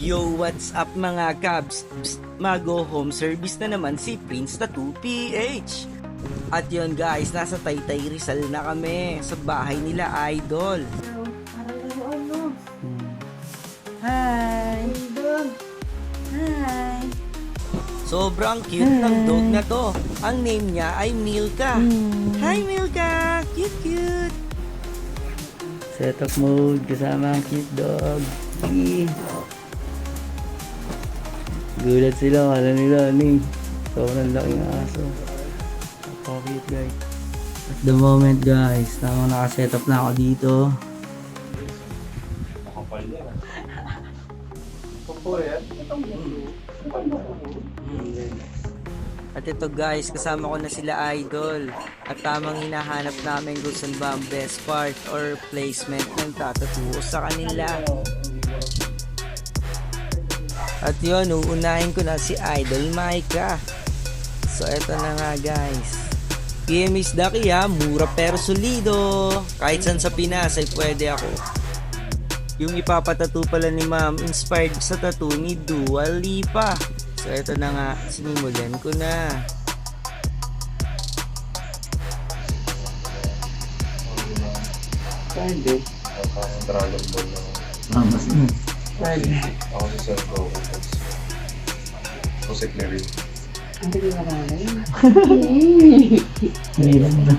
Yo, what's up mga Cubs? Psst, mag-go home service na naman si Prince Tattoo PH. At yun guys, nasa Taytay Rizal na kami sa bahay nila Idol. Hi! Hi! Sobrang cute ng dog na to. Ang name niya ay Milka. Hi Milka! Cute! Setup mode kasama ang cute dog. Gulat sila, kala nila sobrang laking aso. Napaka-cute guys. At the moment guys, tamang nakasetup na ako dito. At ito guys, kasama ko na sila Idol. At tamang hinahanap namin kung saan ba ang best part or placement ng tattoo sa kanila. At yun, uunahin ko na si Idol Micah. So eto na nga guys. PMS Daki ha, mura pero solido. Kahit saan sa Pinas ay pwede ako. Yung ipapatattoo pala ni ma'am, inspired sa tattoo ni Dua Lipa. So eto na nga, sinimulan ko na. Pwede. Parang Dragon Ball na. Pwede. Ako si Sir Goku. Ako si Clary. Hindi ko nakalala. Hirap na.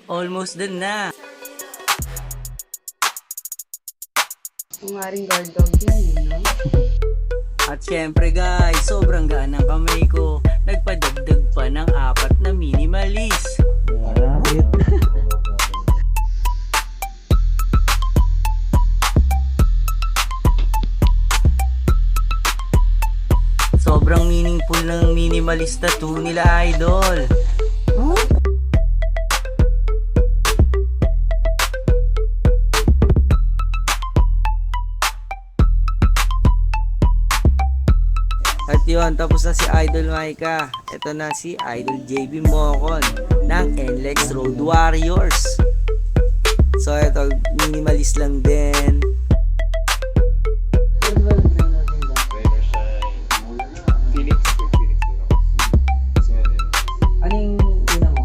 Almost done na. Kung nga rin guard dog yan, no? At syempre guys, sobrang gaan ng kamay ko. Nagpadagdag pa ng 4 na minimalist. Malapit. Sobrang meaningful ng minimalist tattoo nila Idol. At yun, tapos na si Idol Micah. Ito na si Idol JB Mocon ng NLEX Road Warriors. So ito, minimalist lang din. Rainer Shine. Phoenix. Phoenix din ako. Kasi nga din. Ano yung una mo?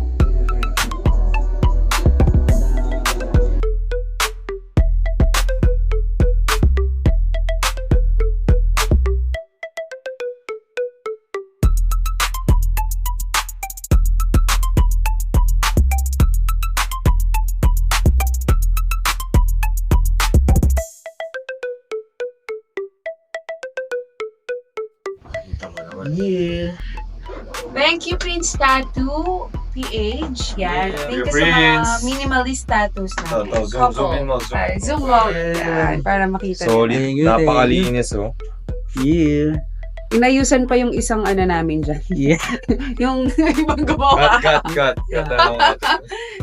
Yeah. Thank you, Prince Tattoo PH. Yan. Yeah, Thank you Prince. sa mga minimalist tattoos namin. Ito, zoom in mo. Zoom. Ay, zoom out. Yan, para makita. Solid. Thank you, Napakalinis oh. Yeah. Inayusan pa yung isang ano namin dyan. Yeah. yung ibang gumawa. Cut.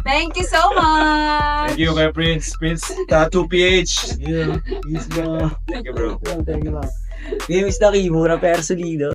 Thank you so much. Thank you kay Prince. Prince Tattoo PH. Yeah. Yes, bro. Thank you bro. Thank you, bro. PMS Daki, mura pero solido.